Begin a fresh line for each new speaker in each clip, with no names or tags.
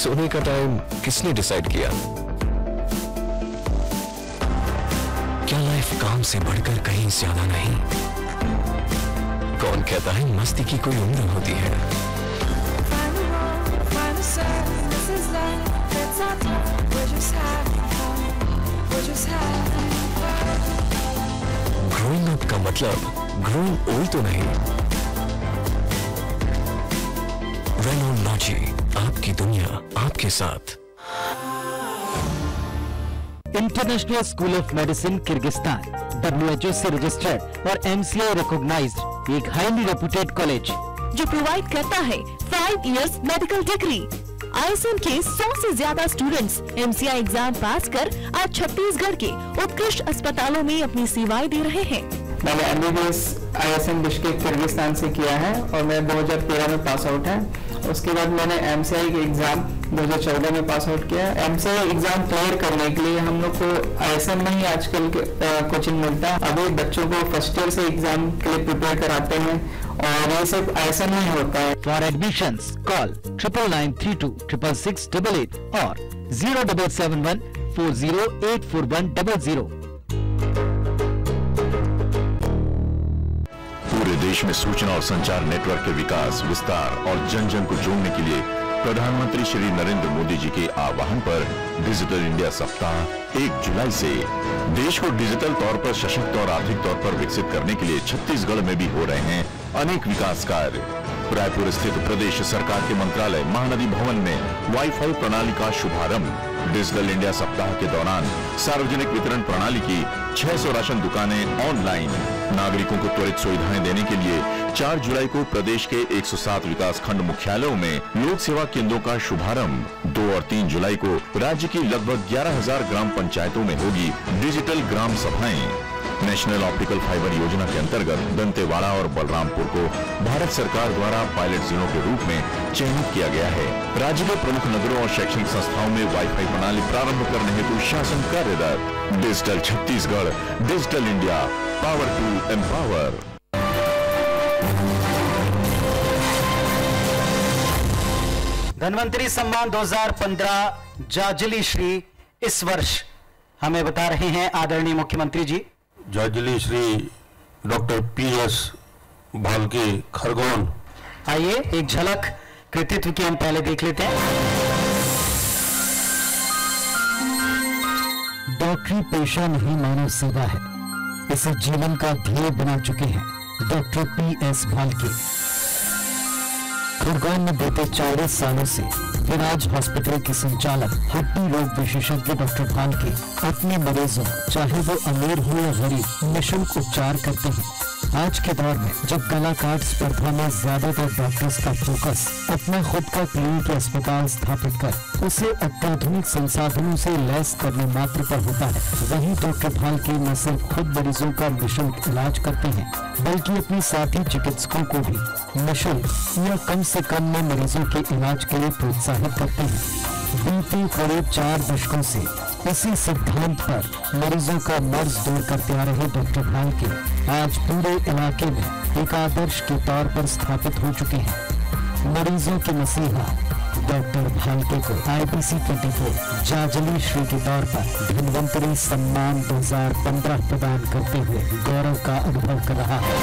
सोने का टाइम किसने डिसाइड किया? क्या लाइफ काम से बढ़कर कहीं ज्यादा नहीं? कौन कहता है मस्ती की कोई उम्र होती है? ग्रोइंग अप का मतलब ग्रोइंग ओल्ड तो नहीं। रेनोलॉजी, आपकी दुनिया आपके साथ।
International school of medicine Kyrgyzstan WHO से रजिस्टर्ड और MCI रिकॉग्नाइज्ड एक हाईली रेपुटेड कॉलेज
जो प्रोवाइड करता है 5 इयर्स मेडिकल डिग्री। ISM के 100 से ज्यादा स्टूडेंट्स MCI एग्जाम पास कर आज छत्तीसगढ़ के उत्कृष्ट अस्पतालों में अपनी सेवाएं दे रहे हैं।
मैंने MBBS ISM बिश्केक किर्गिस्तान से किया है और मैं 2013 में पास आउट है। उसके बाद मैंने MCI के एग्जाम 2014 में पास आउट किया। MCI एग्जाम क्लियर करने के लिए हम लोग को ISM में ही आजकल कोचिंग मिलता है। अभी बच्चों को फर्स्ट ईयर से एग्जाम के लिए प्रिपेयर कराते हैं और ये सब ISM में ही होता है।
फॉर एडमिशंस कॉल 9932666688 और 077140844100।
पूरे देश में सूचना और संचार नेटवर्क के विकास, विस्तार और जन जन को जोड़ने के लिए प्रधानमंत्री श्री नरेंद्र मोदी जी के आह्वान पर डिजिटल इंडिया सप्ताह 1 जुलाई से देश को डिजिटल तौर पर सशक्त और आर्थिक तौर पर विकसित करने के लिए छत्तीसगढ़ में भी हो रहे हैं अनेक विकास कार्य। रायपुर स्थित प्रदेश सरकार के मंत्रालय महानदी भवन में वाईफाई प्रणाली का शुभारंभ। डिजिटल इंडिया सप्ताह के दौरान सार्वजनिक वितरण प्रणाली की 600 राशन दुकानें ऑनलाइन। नागरिकों को त्वरित सुविधाएं देने के लिए 4 जुलाई को प्रदेश के 107 विकास खंड मुख्यालयों में लोक सेवा केंद्रों का शुभारंभ। 2 और 3 जुलाई को राज्य की लगभग 11,000 ग्राम पंचायतों में होगी डिजिटल ग्राम सभाएं। नेशनल ऑप्टिकल फाइबर योजना के अंतर्गत दंतेवाड़ा और बलरामपुर को भारत सरकार द्वारा पायलट जिलों के रूप में चयनित किया गया है। राज्य के प्रमुख नगरों और शैक्षणिक संस्थाओं में वाईफाई प्रणाली प्रारंभ करने हेतु शासन कार्यरत। Digital Chhattisgarh, digital India, power to empower.
Dhanvantari सम्मान 2015 जाजली श्री इस वर्ष हमें बता रहे हैं आदरणीय मुख्यमंत्री जी।
जाजली श्री डॉक्टर PS भालके खरगोन।
आइए एक झलक कृतित्व की हम पहले देख लेते हैं। डॉक्टरी पेशा नहीं मानव सेवा है, इसे जीवन का ध्येय बना चुके हैं डॉक्टर PS भालके। खरगोन में बीते 40 सालों से विराज हॉस्पिटल के संचालक हड्डी रोग विशेषज्ञ डॉक्टर भालके अपने मरीजों चाहे वो अमीर हो या गरीब निःशुल्क उपचार करते हैं। आज के दौर में जब कलाकार स्पर्धा में ज्यादातर डॉक्टर्स का फोकस अपना खुद का क्लिनिक या अस्पताल स्थापित कर उसे अत्याधुनिक संसाधनों से लैस करने मात्र पर होता है, वहीं डॉक्टर भालके न सिर्फ खुद मरीजों का निःशुल्क इलाज करते हैं बल्कि अपने साथी चिकित्सकों को भी निःशुल्क या कम से कम में मरीजों के इलाज के लिए प्रोत्साहित करते हैं। बीते करीब 4 दशकों से इसी सिद्धांत पर मरीजों का मर्ज दूर करते आ रहे डॉक्टर भालके आज पूरे इलाके में एक आदर्श के तौर पर स्थापित हो चुके हैं। मरीजों के मसीहा डॉक्टर भालके को IPC 24 जाजली श्री के तौर पर धन्वंतरी सम्मान 2015 प्रदान करते हुए गौरव का अनुभव कर रहा है।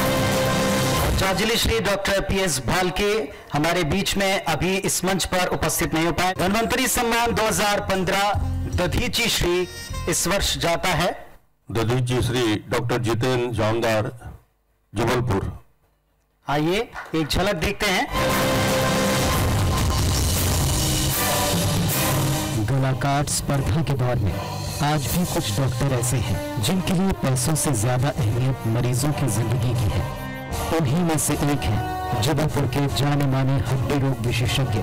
जाजली श्री डॉक्टर PS भालके हमारे बीच में अभी इस मंच पर उपस्थित नहीं हो पाए। धन्वंतरी सम्मान 2015 दधीची श्री इस वर्ष जाता है
दधीची श्री डॉक्टर जितेंद्र जामदार जबलपुर।
आइए एक झलक देखते हैं। कलाकार स्पर्धा के दौर में आज भी कुछ डॉक्टर ऐसे हैं जिनके लिए पैसों से ज्यादा अहमियत मरीजों की जिंदगी की है। उन्हीं में से एक है जबलपुर के जाने माने हड्डी रोग विशेषज्ञ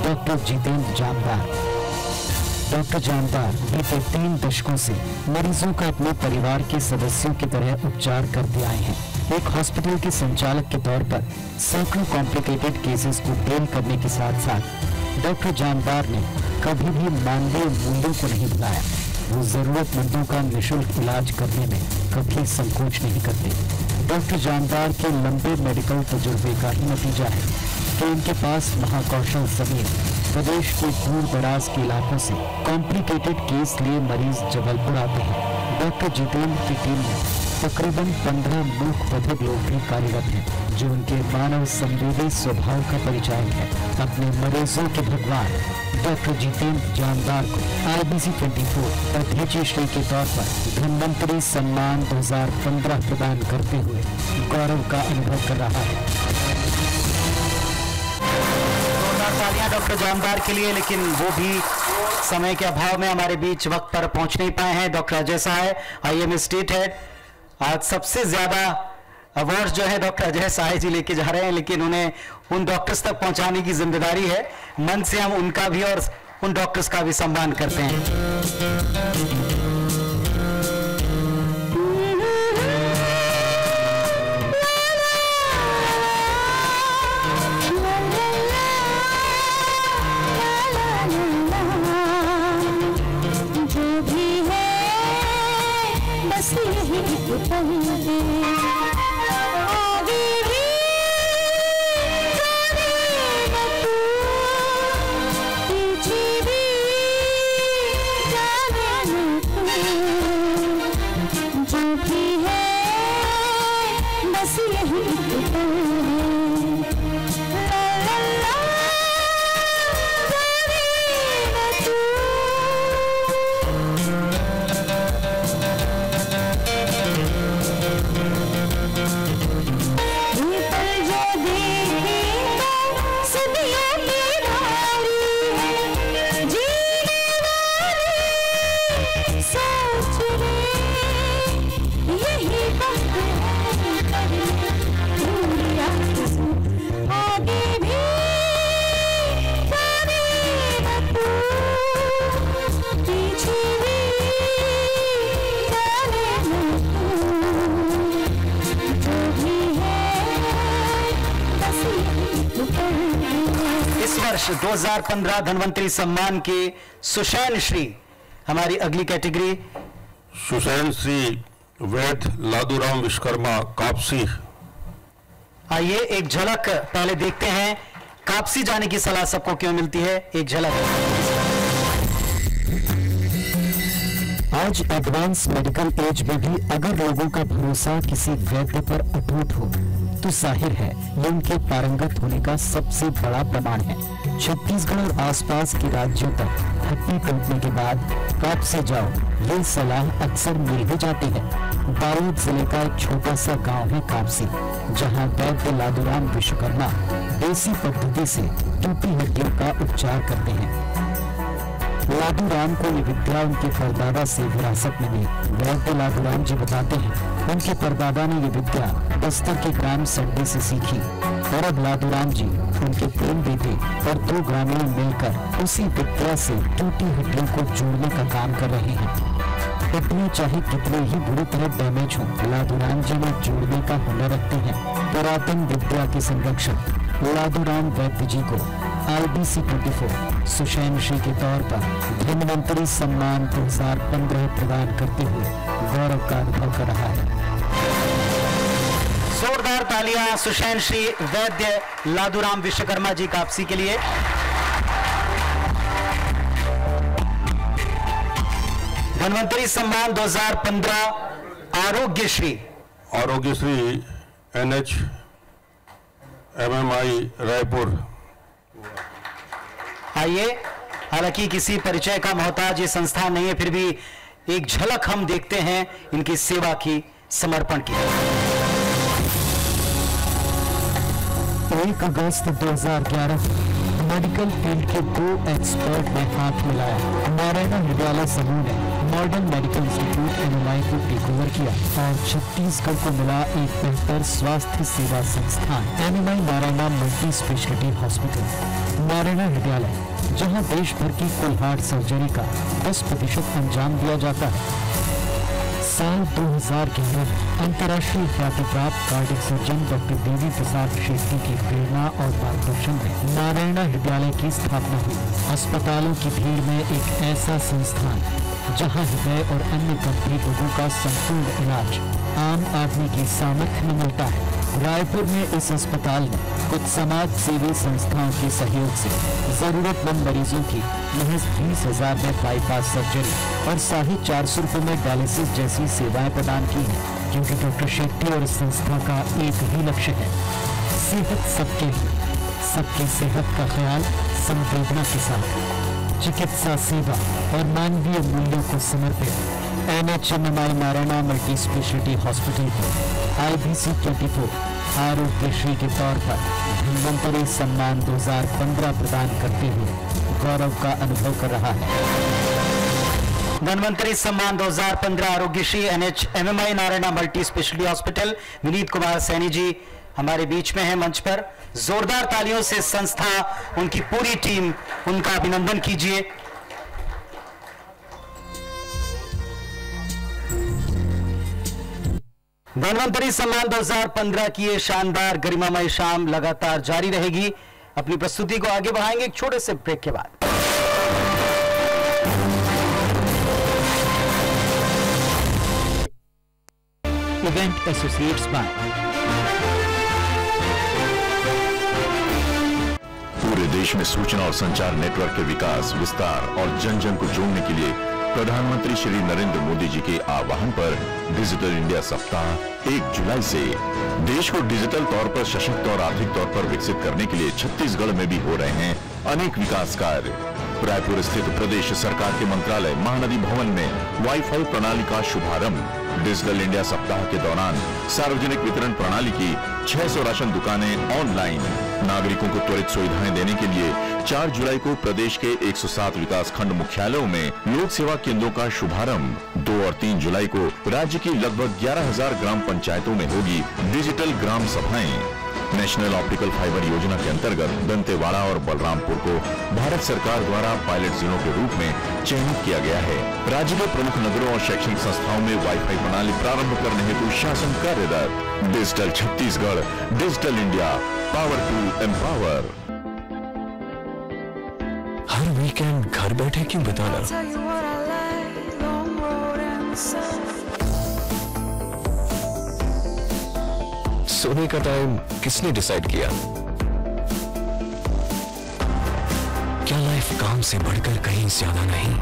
डॉक्टर जितेंद्र जामदार। डॉक्टर जामदार बीते 3 दशकों से मरीजों का अपने परिवार के सदस्यों की तरह उपचार करते आए हैं। एक हॉस्पिटल के संचालक के तौर पर सैकड़ों कॉम्प्लिकेटेड केसेस को डील करने के साथ साथ डॉक्टर जामदार ने कभी भी मानवीय मूल्यों को नहीं भुलाया। वो जरूरतमंदों का निःशुल्क इलाज करने में कभी संकोच नहीं करते। डॉक्टर जामदार के लंबे मेडिकल तजुर्बे का ही नतीजा है कि उनके पास महाकौशल जमीन प्रदेश के दूर दराज के इलाकों से कॉम्प्लिकेटेड केस लिए मरीज जबलपुर आते हैं। डॉक्टर जितेंद्र की टीम में तकरीबन 15 मूक बधिर लोग भी कार्यरत हैं, जो उनके मानव संवेदी स्वभाव का परिचायक है। अपने मरीजों के भगवान डॉक्टर जितेंद्र जानदार को IBC 24 अध्यक्ष श्री के तौर पर धन्वंतरी सम्मान 2015 प्रदान करते हुए गौरव का अनुभव कर रहा है।
तालियां डॉक्टर जानदार के लिए, लेकिन वो भी समय के अभाव में हमारे बीच वक्त पर पहुंच नहीं पाए हैं। डॉक्टर अजय सहाय IAM स्टेट हेड, आज सबसे ज्यादा अवार्ड जो है डॉक्टर अजय सहाय जी लेके जा रहे हैं, लेकिन उन्हें उन डॉक्टर्स तक पहुंचाने की जिम्मेदारी है। मन से हम उनका भी और उन डॉक्टर्स का भी सम्मान करते हैं। इस वर्ष 2015 धन्वंतरी सम्मान के सुशैन श्री, हमारी अगली कैटेगरी
सुशैन श्री वैद्य लादूराम विश्वकर्मा कापसी।
आइए एक झलक पहले देखते हैं, कापसी जाने की सलाह सबको क्यों मिलती है, एक झलक।
आज एडवांस मेडिकल एज में भी अगर लोगों का भरोसा किसी वैद्य पर अटूट हो तो जाहिर है ये उनके पारंगत होने का सबसे बड़ा प्रमाण है। छत्तीसगढ़ और आसपास के राज्यों तक हड्डी टूटने के बाद काप से जाओ, ये सलाह अक्सर मिल ही जाती है। बालोद जिले का एक छोटा सा गांव है कापसी, जहां वैद्य लादूराम विश्वकर्मा देसी पद्धति से टूटी हड्डियों का उपचार करते हैं। लादूराम को ये विद्या उनके परदादा से विरासत में मिली। वैद्य लादूराम जी बताते हैं उनके परदादा ने ये विद्या बस्तर के ग्राम सड्डे से सीखी और अब लादूराम जी उनके प्रेम बेटे और 2 ग्रामीण मिलकर उसी विद्या से टूटी हड्डियों को जोड़ने का काम कर रहे हैं। हड्डियां चाहे कितने ही बुरी तरह डैमेज हो, लादूराम जी में जोड़ने का हुनर रखते हैं। पुरातन विद्या के संरक्षक लादूराम वैद्य जी को IBC 24 सुशैन श्री के तौर पर धन्वंतरी सम्मान 2015 प्रदान करते हुए गौरव का अनुभव कर रहा है।
जोरदार तालियां सुशैन श्री वैद्य लादूराम विश्वकर्मा जी कापसी के लिए। धन्वंतरी सम्मान 2015
आरोग्यश्री NH MMI रायपुर।
आइए, हालांकि किसी परिचय का मोहताज ये संस्थान नहीं है, फिर भी एक झलक हम देखते हैं इनकी सेवा की, समर्पण की।
1 अगस्त 2011 मेडिकल फील्ड के 2 एक्सपर्ट ने हाथ मिलाया। नारायणा विद्यालय समूह ने मॉडर्न मेडिकल इंस्टीट्यूट MMI को टेक ओवर किया और छत्तीसगढ़ को मिला एक बेहतर स्वास्थ्य सेवा संस्थान MMI Narayana multi speciality hospital. Narayana विद्यालय, जहां देश भर की कुल हार्ट सर्जरी का 10% अंजाम दिया जाता है। साल 2000 के अंदर अंतर्राष्ट्रीय ख्याति प्राप्त cardiac surgeon doctor Devi Prasad Shetty की प्रेरणा और मार्गदर्शन में नारायणा विद्यालय की स्थापना हुई। अस्पतालों की भीड़ में एक ऐसा संस्थान जहां हृदय और अन्य गंभीर रोगों का संपूर्ण इलाज आम आदमी की सामर्थ्य में मिलता है। रायपुर में इस अस्पताल में कुछ समाज सेवी संस्थाओं के सहयोग से जरूरतमंद मरीजों की महज 20,000 में बाईपास सर्जरी और 450 रुपए में डायलिसिस जैसी सेवाएं प्रदान की हैं, क्योंकि डॉक्टर शेट्टी और इस संस्था का एक ही लक्ष्य है, सेहत सबके लिए, सबकी सेहत का ख्याल संवेदना के साथ, चिकित्सा सेवा और मानवीय मूल्यों को समर्पित NHMMI Narayana multi speciality hospital को IBC 24 आरोग्यश्री के तौर पर धन्वंतरी सम्मान 2015 प्रदान करते हुए गौरव का अनुभव कर रहा है।
धन्वंतरी सम्मान 2015 Arogyashree NHMMI Narayana multi speciality hospital. Vineet Kumar Saini ji हमारे बीच में है मंच पर। जोरदार तालियों से संस्था, उनकी पूरी टीम, उनका अभिनंदन कीजिए। धन्वंतरी सम्मान 2015 की ये शानदार गरिमामय शाम लगातार जारी रहेगी। अपनी प्रस्तुति को आगे बढ़ाएंगे एक छोटे से ब्रेक के बाद।
इवेंट एसोसिएट्स बाय
पूरे देश में सूचना और संचार नेटवर्क के विकास, विस्तार और जन जन को जोड़ने के लिए प्रधानमंत्री श्री नरेंद्र मोदी जी के आह्वान पर डिजिटल इंडिया सप्ताह 1 जुलाई से देश को डिजिटल तौर पर सशक्त और आर्थिक तौर पर विकसित करने के लिए छत्तीसगढ़ में भी हो रहे हैं अनेक विकास कार्य। रायपुर स्थित प्रदेश सरकार के मंत्रालय महानदी भवन में वाईफाई प्रणाली का शुभारंभ। डिजिटल इंडिया सप्ताह के दौरान सार्वजनिक वितरण प्रणाली की 600 राशन दुकानें ऑनलाइन। नागरिकों को त्वरित सुविधाएं देने के लिए 4 जुलाई को प्रदेश के 107 विकास खंड मुख्यालयों में लोक सेवा केंद्रों का शुभारंभ। 2 और 3 जुलाई को राज्य की लगभग 11,000 ग्राम पंचायतों में होगी डिजिटल ग्राम सभाएं। नेशनल ऑप्टिकल फाइबर योजना के अंतर्गत दंतेवाड़ा और बलरामपुर को भारत सरकार द्वारा पायलट जिलों के रूप में चयनित किया गया है। राज्य के प्रमुख नगरों और शैक्षणिक संस्थाओं में वाईफाई प्रणाली प्रारंभ करने हेतु शासन कार्यरत। Digital Chhattisgarh, digital India, power to empower.
हर वीकेंड घर बैठे क्यों बताना? सोने का टाइम किसने डिसाइड किया? क्या लाइफ काम से बढ़कर कहीं ज्यादा नहीं?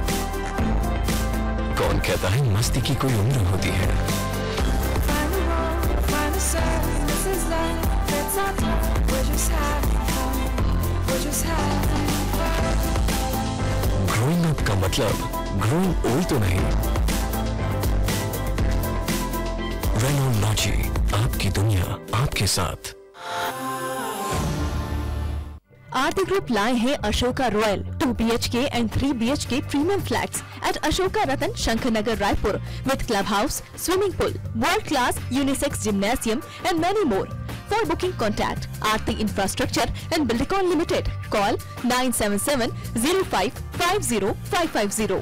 कौन कहता है मस्ती की कोई उम्र होती है? ग्रोइंग अप का मतलब ग्रोइंग ओल्ड तो नहीं। रेनोलॉजी, आपकी दुनिया आपके साथ।
आरती ग्रुप लाए हैं Ashoka royal 2 BHK and 3 BHK premium flats at Ashoka Ratan, Shankanagar, Raipur with clubhouse, swimming pool, world class unisex gymnasium and many more. For booking, contact Aarti Infrastructure and Buildicon Limited. Call 9770550550.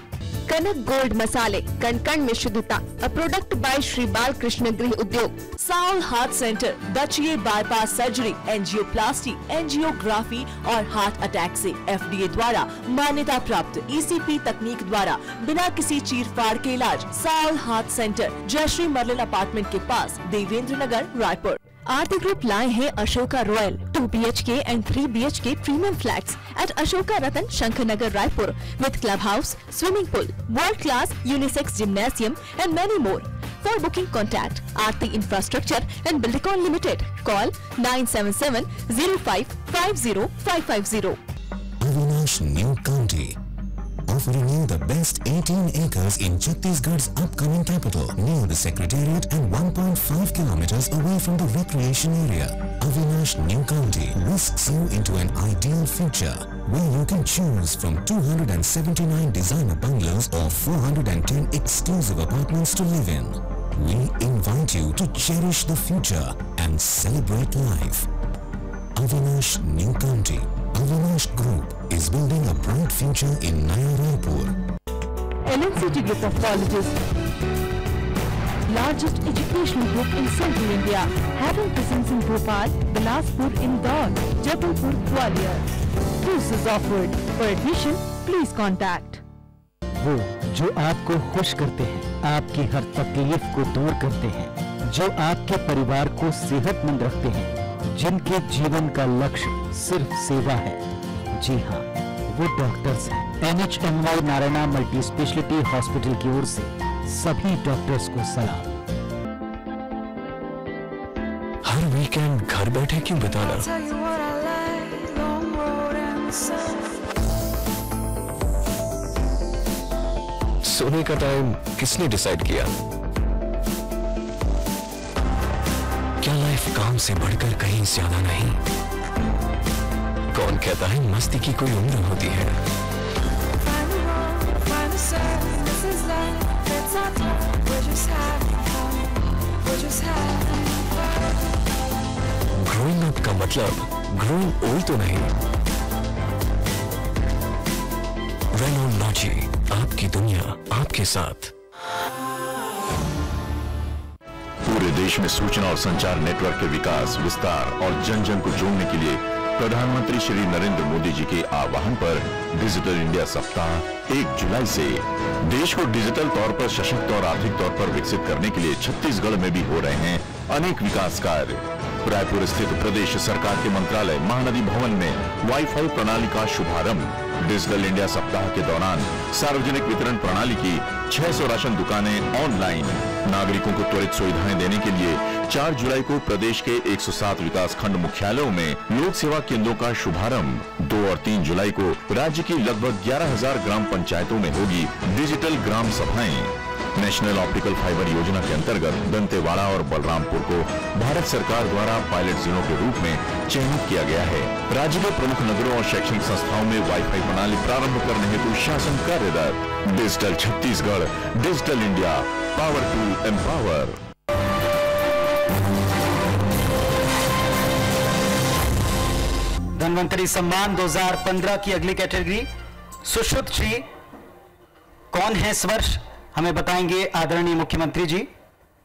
Kanak gold मसाले, कण कण में शुद्धता, a product by Shri Balkrishna गृह उद्योग। SAOL heart centre, दचिये bypass surgery, angioplasty, angiography और heart attack से FDA द्वारा मान्यता प्राप्त ECP तकनीक द्वारा बिना किसी चीरफाड़ के इलाज। Soul heart centre, Jayashree merlin apartment के पास, देवेंद्र नगर, रायपुर। आरती ग्रुप लाए हैं Ashoka royal 2 BHK and 3 BHK premium flats at Ashoka Ratan, Shankanagar, Raipur with clubhouse, swimming pool, world class unisex gymnasium and many more. For booking, contact Aarti Infrastructure and Buildicon Limited. Call 9770550550.
Avinash New County, offering you the best 18 acres in Chhattisgarh's upcoming capital, near the Secretariat and 1.5 kilometers away from the recreation area. Avinash New County whisks you into an ideal future where you can choose from 279 designer bungalows or 410 exclusive apartments to live in. We invite you to cherish the future and celebrate life. Avinash New County. Avinash Group is building a bright future in Naya Raipur.
LNCT Group of Colleges, largest educational group in Central India, having presence in Bhopal, Bilaspur, Indore, Jabalpur, Gwalior. Courses offered. For admission, please contact.
वो जो आपको खुश करते हैं, आपकी हर तकलीफ को दूर करते हैं, जो आपके परिवार को सेहतमंद रखते हैं, जिनके जीवन का लक्ष्य सिर्फ सेवा है। जी हाँ, वो डॉक्टर्स हैं। NHMY Narayana multi speciality hospital की ओर से सभी डॉक्टर्स को सलाम।
हर वीकेंड घर बैठे क्यों बिताना? सोने का टाइम किसने डिसाइड किया? क्या लाइफ काम से बढ़कर कहीं ज्यादा नहीं? कौन कहता है मस्ती की कोई उम्र होती है? ग्रोइंग अप का मतलब ग्रोइंग ओल्ड तो नहीं। रेनोलॉजी, आपकी दुनिया आपके साथ।
पूरे देश में सूचना और संचार नेटवर्क के विकास, विस्तार और जन जन को जोड़ने के लिए प्रधानमंत्री श्री नरेंद्र मोदी जी के आह्वान पर डिजिटल इंडिया सप्ताह 1 जुलाई से देश को डिजिटल तौर पर सशक्त और आर्थिक तौर पर विकसित करने के लिए छत्तीसगढ़ में भी हो रहे हैं अनेक विकास कार्य। रायपुर स्थित प्रदेश सरकार के मंत्रालय महानदी भवन में वाईफाई प्रणाली का शुभारंभ। डिजिटल इंडिया सप्ताह के दौरान सार्वजनिक वितरण प्रणाली की 600 राशन दुकानें ऑनलाइन। नागरिकों को त्वरित सुविधाएं देने के लिए 4 जुलाई को प्रदेश के 107 विकास खंड मुख्यालयों में लोक सेवा केंद्रों का शुभारंभ। 2 और 3 जुलाई को राज्य की लगभग 11,000 ग्राम पंचायतों में होगी डिजिटल ग्राम सभाएं। नेशनल ऑप्टिकल फाइबर योजना के अंतर्गत दंतेवाड़ा और बलरामपुर को भारत सरकार द्वारा पायलट जिलों के रूप में चयनित किया गया है। राज्य के प्रमुख नगरों और शैक्षणिक संस्थाओं में वाईफाई प्रणाली प्रारंभ करने हेतु शासन कार्यरत। Digital Chhattisgarh, digital India, power to empower.
Dhanvantari सम्मान 2015 की अगली कैटेगरी सुश्रुत श्री कौन है इस वर्ष, हमें बताएंगे आदरणीय मुख्यमंत्री जी।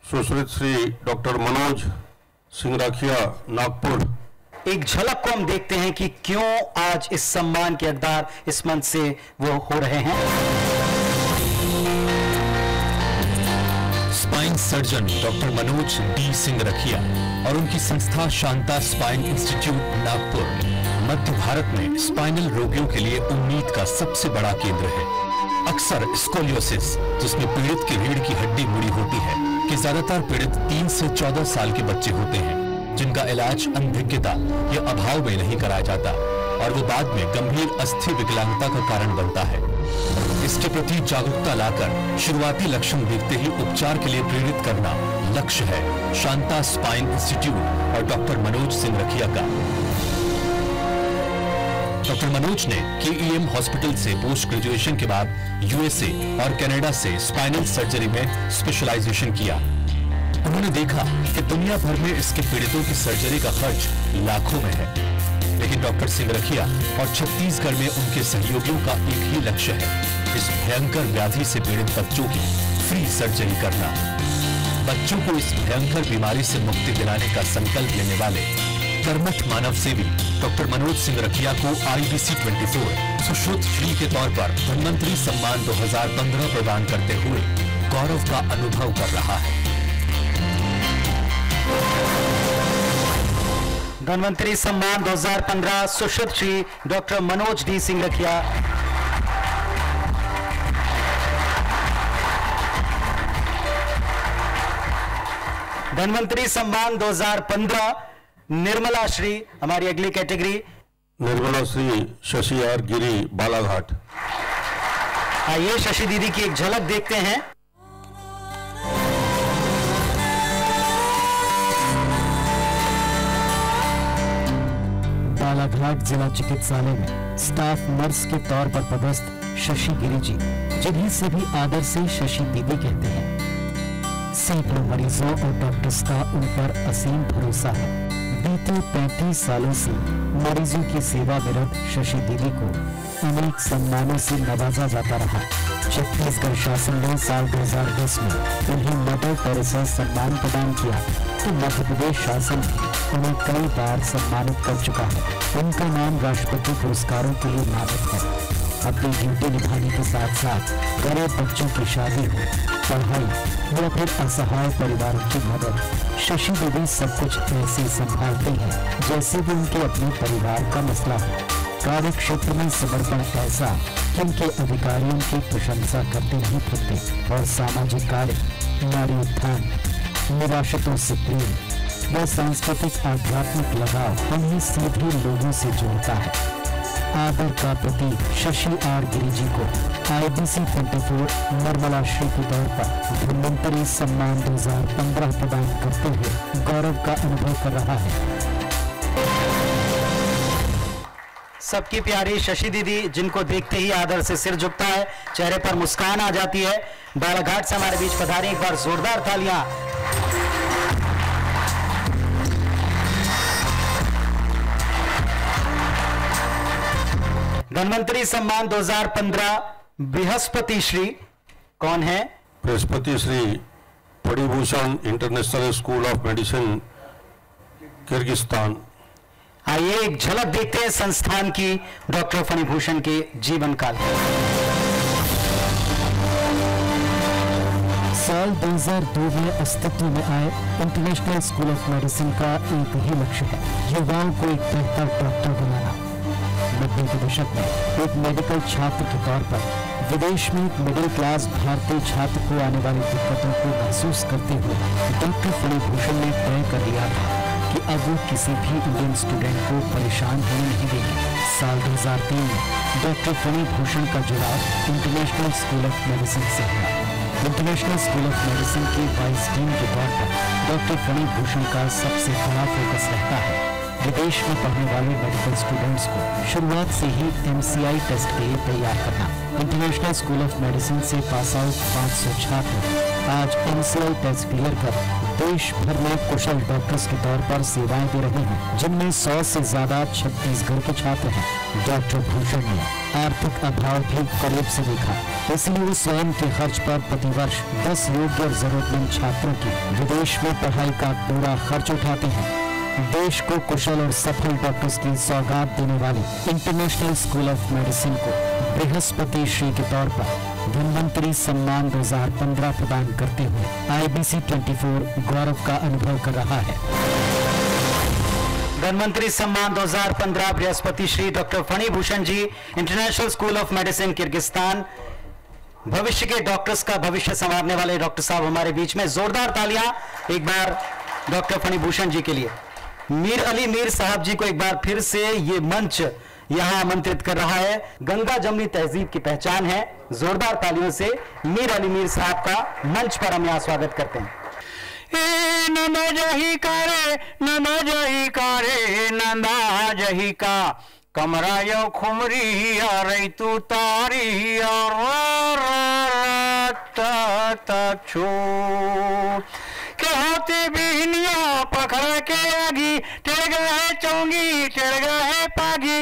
सुश्रुत श्री डॉक्टर मनोज सिंह रखिया, नागपुर।
एक झलक को हम देखते हैं कि क्यों आज इस सम्मान के हकदार इस मंच से वो हो रहे हैं।
Spine surgeon doctor Manoj D Singh रखिया और उनकी संस्था शांता स्पाइन इंस्टीट्यूट नागपुर मध्य भारत में स्पाइनल रोगियों के लिए उम्मीद का सबसे बड़ा केंद्र है। अक्सर स्कोलियोसिस, जिसमें पीड़ित की रीढ़ की हड्डी मुड़ी होती है, कि ज्यादातर पीड़ित 3 से 14 साल के बच्चे होते हैं, जिनका इलाज अनभिज्ञता या अभाव में नहीं कराया जाता और वो बाद में गंभीर अस्थि विकलांगता का कारण बनता है। इसके प्रति जागरूकता लाकर शुरुआती लक्षण देखते ही उपचार के लिए प्रेरित करना लक्ष्य है शांता स्पाइन इंस्टीट्यूट और डॉक्टर मनोज सिंह रखिया का। डॉक्टर मनोज ने KEM हॉस्पिटल से पोस्ट ग्रेजुएशन के बाद USA और कनाडा से स्पाइनल सर्जरी में स्पेशलाइजेशन किया। उन्होंने देखा कि दुनिया भर में इसके पीड़ितों की सर्जरी का खर्च लाखों में है, लेकिन डॉक्टर सिंह रखिया और छत्तीसगढ़ में उनके सहयोगियों का एक ही लक्ष्य है, इस भयंकर व्याधि से पीड़ित बच्चों की फ्री सर्जरी करना। बच्चों को इस भयंकर बीमारी से मुक्ति दिलाने का संकल्प लेने वाले कर्मठ मानव सेवी डॉक्टर मनोज सिंह रखिया को IBC 24 सुश्रुत श्री के तौर पर धन्वंतरी सम्मान 2015 प्रदान करते हुए गौरव का अनुभव कर रहा है।
धन्वंतरी सम्मान 2015 सुश्रुत श्री डॉक्टर मनोज डी सिंह रखिया। धन्वंतरी सम्मान 2015 निर्मला श्री, हमारी अगली कैटेगरी
निर्मला श्री शशि आर गिरी, बालाघाट।
आइए शशि दीदी की एक झलक देखते हैं।
बालाघाट जिला चिकित्सालय में स्टाफ नर्स के तौर पर पदस्थ शशि गिरी जी, जिन्हें सभी आदर से शशि दीदी कहते हैं। सैकड़ों मरीजों और डॉक्टर्स का उन पर असीम भरोसा है। बीते 35 सालों से मरीजों की सेवा में रत शशि दीदी को अनेक सम्मानों से नवाजा जाता रहा। छत्तीसगढ़ शासन ने साल 2010 में उन्हें मदर टेरेसा सम्मान प्रदान किया, तो मध्य प्रदेश शासन भी उन्हें कई बार सम्मानित कर चुका है। उनका नाम राष्ट्रपति पुरस्कारों के लिए नामित है। अपनी ड्यूटी निभाने के साथ साथ गरीब बच्चों की शादी हो, पढ़ाई या फिर असहाय परिवारों की मदद, शशि देवी सब कुछ ऐसे संभालते हैं जैसे भी उनके अपने परिवार का मसला हो। कार्य क्षेत्र में समर्पण ऐसा कि उनके अधिकारियों की प्रशंसा करते नहीं थकते और सामाजिक कार्य, नारी उत्थान, निराश्रितों से प्रेम व सांस्कृतिक आध्यात्मिक लगाव उन्हें सीधे लोगों से जोड़ता है। आदर का प्रतीक शशि आर गिरी जी को IBC 24 निर्मला श्री के तौर पर धन्वंतरी सम्मान 2015 प्रदान करते हुए गौरव का अनुभव कर रहा है।
सबकी प्यारी शशि दीदी, जिनको देखते ही आदर से सिर झुकता है, चेहरे पर मुस्कान आ जाती है, बालाघाट से हमारे बीच पधारी। एक बार जोरदार तालियां। धन्वंतरी सम्मान 2015 बृहस्पति श्री कौन है?
Brihaspati Shri Phanibhushan international school of medicine Kyrgyzstan.
आइए एक झलक देखते हैं संस्थान की डॉक्टर फणिभूषण के जीवन काल।
साल 2002 में अस्तित्व में आए इंटरनेशनल स्कूल ऑफ मेडिसिन का एक ही लक्ष्य है, युवाओं को एक बेहतर डॉक्टर बनाना। 90 के दशक में एक मेडिकल छात्र के तौर पर विदेश में एक मिडिल क्लास भारतीय छात्र को आने वाली दिक्कतों को महसूस करते हुए डॉक्टर फणिभूषण ने तय कर लिया था कि अब वो किसी भी इंडियन स्टूडेंट को परेशान होने नहीं देंगे। साल 2003 में डॉक्टर फणिभूषण का जुड़ाव इंटरनेशनल स्कूल ऑफ मेडिसिन से हुआ। इंटरनेशनल स्कूल ऑफ मेडिसिन के वाइस डीन के तौर पर डॉक्टर फणिभूषण का सबसे बड़ा फोकस रहता है विदेश में पढ़ने वाले मेडिकल स्टूडेंट्स को शुरुआत से ही MCI टेस्ट के लिए तैयार करना। इंटरनेशनल स्कूल ऑफ मेडिसिन से पास आउट 500 छात्र आज MCI टेस्ट क्लियर कर देश भर में कुशल डॉक्टर्स के तौर पर सेवाएं दे रहे हैं, जिनमें 100 से ज्यादा छत्तीसगढ़ के छात्र हैं। डॉक्टर भूषण ने आर्थिक अभाव भी करीब से देखा, इसलिए वो स्वयं के खर्च पर प्रतिवर्ष 10 योग्य और जरूरतमंद छात्रों की विदेश में पढ़ाई का पूरा खर्च उठाते हैं। देश को कुशल और सफल डॉक्टर्स की सौगात देने वाली इंटरनेशनल स्कूल ऑफ मेडिसिन को बृहस्पति श्री के तौर पर धन्वंतरी सम्मान 2015 प्रदान करते हुए IBC 24 गौरव का अनुभव कर रहा है।
धन्वंतरी सम्मान 2015 Brihaspati Shri doctor Phanibhushan ji, international school of medicine Kyrgyzstan. भविष्य के डॉक्टर्स का भविष्य संवारने वाले डॉक्टर साहब हमारे बीच में। जोरदार तालियां एक बार डॉक्टर फणिभूषण जी के लिए। मीर अली मीर साहब जी को एक बार फिर से ये मंच यहां आमंत्रित कर रहा है। गंगा जमनी तहजीब की पहचान है। जोरदार तालियों से मीर अली मीर साहब का मंच पर हम यहां स्वागत करते हैं।
नंदा जही कारे नंदा जही का कमरा यो खुमरी रही तू तारी छू के होते बिहनिया पखड़ा के आगी टेढ़ गए चौंगी टेढ़ गए पागी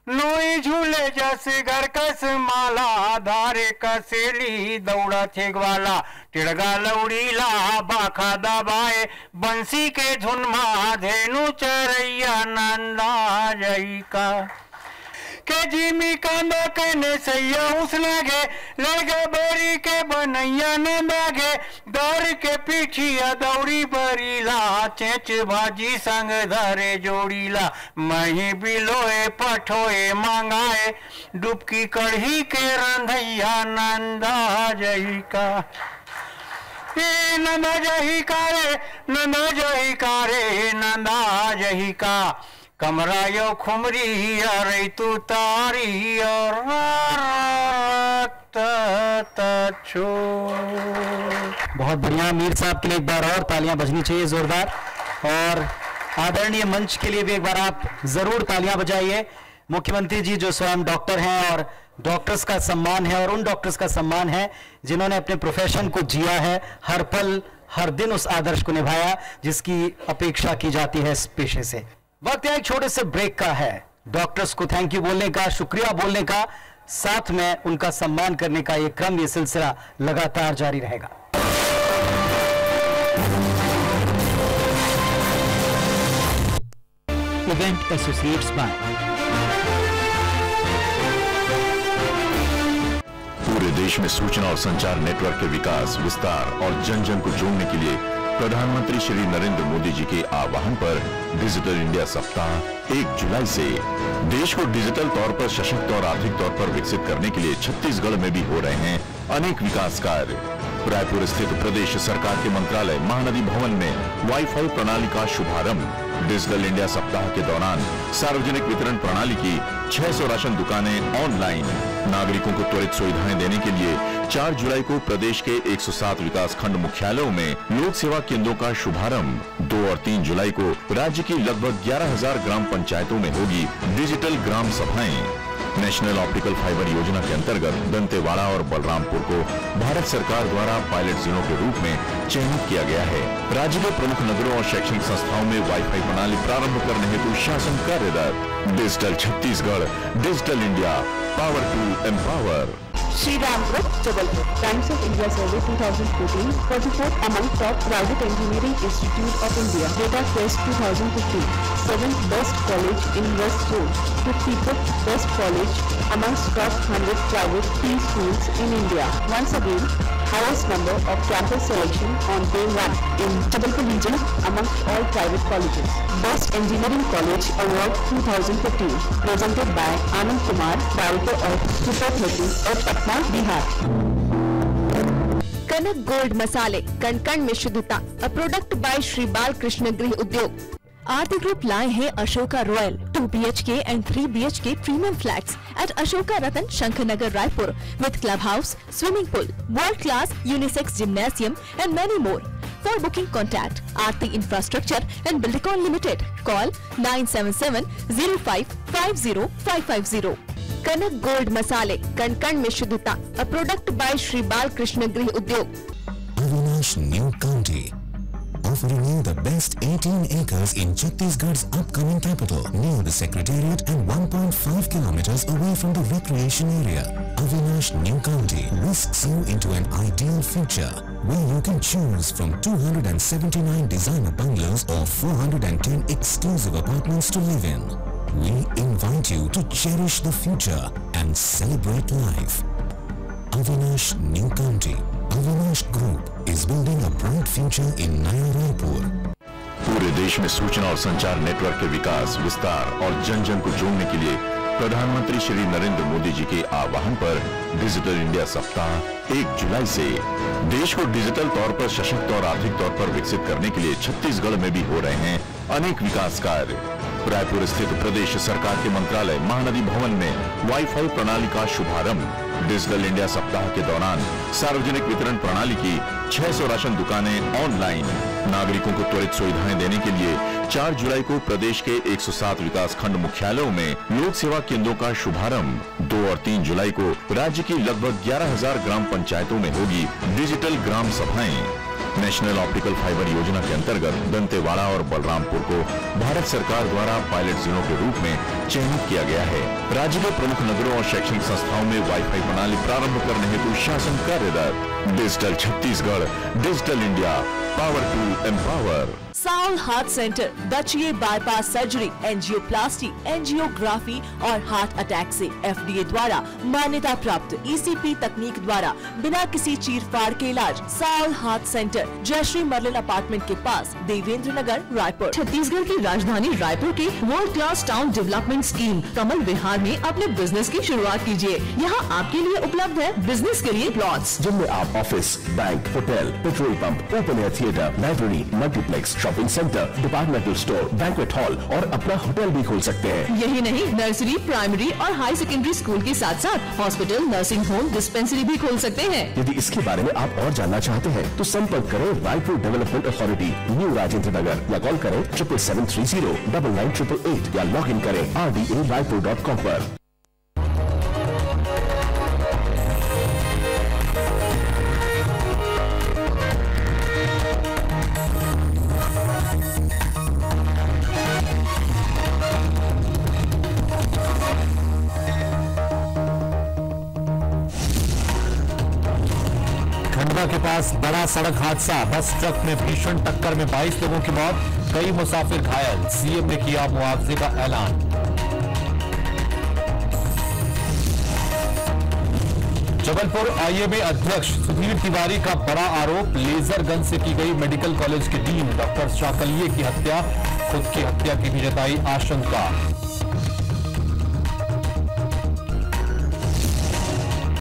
नोई झूले जैसे घर कस माला धारे कसेली दौड़ा थे ग्वाला टिड़गा लौड़ीला बाखा दबाए बंसी के धुन मा धेनु चरैया नंदा जई का के जिमी कांदा कहने सैया उस लागे लगे बोरी के बनैया नंदागे दौड़ के पीछिया दौड़ी बरीला चेच भाजी संग धरे जोड़ीला मही बिलोए पठोए मांगाए डुबकी कढ़ी के रंधैया नंदा जही का नंदा जही कारे नंदा जही कारे नंदा जही का कमरा यो खुमरी अरे तू तारी और
बहुत बढ़िया। मीर साहब के लिए एक बार और तालियां बजनी चाहिए जोरदार, और आदरणीय मंच के लिए भी एक बार आप जरूर तालियां बजाइए। मुख्यमंत्री जी जो स्वयं डॉक्टर हैं और डॉक्टर्स का सम्मान है, और उन डॉक्टर्स का सम्मान है जिन्होंने अपने प्रोफेशन को जिया है, हर पल हर दिन उस आदर्श को निभाया जिसकी अपेक्षा की जाती है इस पेशे से। वक्त एक छोटे से ब्रेक का है। डॉक्टर्स को थैंक यू बोलने का, शुक्रिया बोलने का, साथ में उनका सम्मान करने का ये क्रम, ये सिलसिला लगातार जारी रहेगा।
इवेंट एसोसिएट्स बाय
पूरे देश में सूचना और संचार नेटवर्क के विकास, विस्तार और जन जन को जोड़ने के लिए प्रधानमंत्री श्री नरेंद्र मोदी जी के आह्वान पर डिजिटल इंडिया सप्ताह 1 जुलाई से देश को डिजिटल तौर पर सशक्त और आर्थिक तौर पर विकसित करने के लिए छत्तीसगढ़ में भी हो रहे हैं अनेक विकास कार्य। रायपुर स्थित प्रदेश सरकार के मंत्रालय महानदी भवन में वाईफाई प्रणाली का शुभारंभ। डिजिटल इंडिया सप्ताह के दौरान सार्वजनिक वितरण प्रणाली की 600 राशन दुकानें ऑनलाइन। नागरिकों को त्वरित सुविधाएं देने के लिए 4 जुलाई को प्रदेश के 107 विकास खंड मुख्यालयों में लोक सेवा केंद्रों का शुभारंभ। 2 और 3 जुलाई को राज्य की लगभग 11,000 ग्राम पंचायतों में होगी डिजिटल ग्राम सभाएं। नेशनल ऑप्टिकल फाइबर योजना के अंतर्गत दंतेवाड़ा और बलरामपुर को भारत सरकार द्वारा पायलट जिलों के रूप में चयनित किया गया है। राज्य के प्रमुख नगरों और शैक्षणिक संस्थाओं में वाईफाई प्रणाली प्रारंभ करने हेतु शासन कार्यरत। Digital Chhattisgarh, digital India, power to empower.
Shri Ram Group, Jabalpur. Times of India Survey 2014, 44th among top private engineering institute of India. Data Quest 2015, 7th best college in West Zone, 55th best college amongst top 100 private schools in India. Once again, highest number of campus selection on day 1 in Jabalpur region amongst all private colleges. Best Engineering College Award 2015, presented by Anand Kumar, Director of Super 30 of Patna, Bihar.
Kanak gold मसाले, कण कण में शुद्धता, a product by Shri Balkrishna गृह Udyog. Aarti group लाए हैं Ashoka royal 2 BHK and 3 BHK premium flats at Ashoka Ratan, Shankanagar, Raipur with clubhouse, swimming pool, world-class unisex gymnasium and many more. For booking, contact Aarti Infrastructure and Buildicon Limited. Call 977-05-50550. Kanak gold मसाले, कण कण में शुद्धता, a product by Shri Balkrishna गृह Udyog.
Avinash New County, offering you the best 18 acres in Chhattisgarh's upcoming capital, near the Secretariat and 1.5 kilometers away from the recreation area. Avinash New County whisks you into an ideal future, where you can choose from 279 designer bungalows or 410 exclusive apartments to live in. We invite you to cherish the future and celebrate life. Avinash New County. Avinash Group is building a bright future in Naya Raipur.
पूरे देश में सूचना और संचार network के विकास, विस्तार और जन जन को जोड़ने के लिए प्रधानमंत्री श्री नरेंद्र मोदी जी के आह्वान पर डिजिटल इंडिया सप्ताह 1 जुलाई से देश को डिजिटल तौर पर सशक्त और आर्थिक तौर पर विकसित करने के लिए छत्तीसगढ़ में भी हो रहे हैं अनेक विकास कार्य। रायपुर स्थित प्रदेश सरकार के मंत्रालय महानदी भवन में वाईफाई प्रणाली का शुभारंभ। डिजिटल इंडिया सप्ताह के दौरान सार्वजनिक वितरण प्रणाली की 600 राशन दुकानें ऑनलाइन। नागरिकों को त्वरित सुविधाएं देने के लिए 4 जुलाई को प्रदेश के 107 विकास खंड मुख्यालयों में लोक सेवा केंद्रों का शुभारंभ। 2 और 3 जुलाई को राज्य की लगभग 11,000 ग्राम पंचायतों में होगी डिजिटल ग्राम सभाएं। नेशनल ऑप्टिकल फाइबर योजना के अंतर्गत दंतेवाड़ा और बलरामपुर को भारत सरकार द्वारा पायलट जिलों के रूप में चयनित किया गया है। राज्य के प्रमुख नगरों और शैक्षणिक संस्थाओं में वाईफाई प्रणाली प्रारंभ करने हेतु शासन कार्यरत। Digital Chhattisgarh, digital India, power to empower.
SAOL heart centre, दचिये बाईपास सर्जरी, एंजियोप्लास्टी, एंजियोग्राफी और हार्ट अटैक से FDA द्वारा मान्यता प्राप्त ECP तकनीक द्वारा बिना किसी चीरफाड़ के इलाज। Soul heart centre, Jayashree merlin apartment के पास, देवेंद्र नगर, रायपुर। छत्तीसगढ़ की राजधानी रायपुर के world class town development scheme Kamal Vihar में अपने बिजनेस की शुरुआत कीजिए। यहाँ आपके लिए उपलब्ध है बिजनेस के लिए प्लॉट्स,
जिनमें आप office, bank, hotel, petrol pump, open air theatre, library, multiplex, shopping centre, departmental store, banquet hall और अपना होटल भी खोल सकते हैं।
यही नहीं, नर्सरी, प्राइमरी और हाई सेकेंडरी स्कूल के साथ साथ हॉस्पिटल, नर्सिंग होम, डिस्पेंसरी भी खोल सकते हैं।
यदि इसके बारे में आप और जानना चाहते हैं तो संपर्क करें Raipur development authority, new Rajendra Nagar, या कॉल करें 7730-9988 या लॉग इन करें rda-raipur.com पर।
खंडवा के पास बड़ा सड़क हादसा, बस ट्रक में भीषण टक्कर में 22 लोगों की मौत, कई मुसाफिर घायल। सीएम ने किया मुआवजे का ऐलान। जबलपुर आईएमए अध्यक्ष सुधीर तिवारी का बड़ा आरोप, लेजर गन से की गई मेडिकल कॉलेज के डीन डॉक्टर चाकलिए की हत्या, खुद की हत्या की भी जताई आशंका।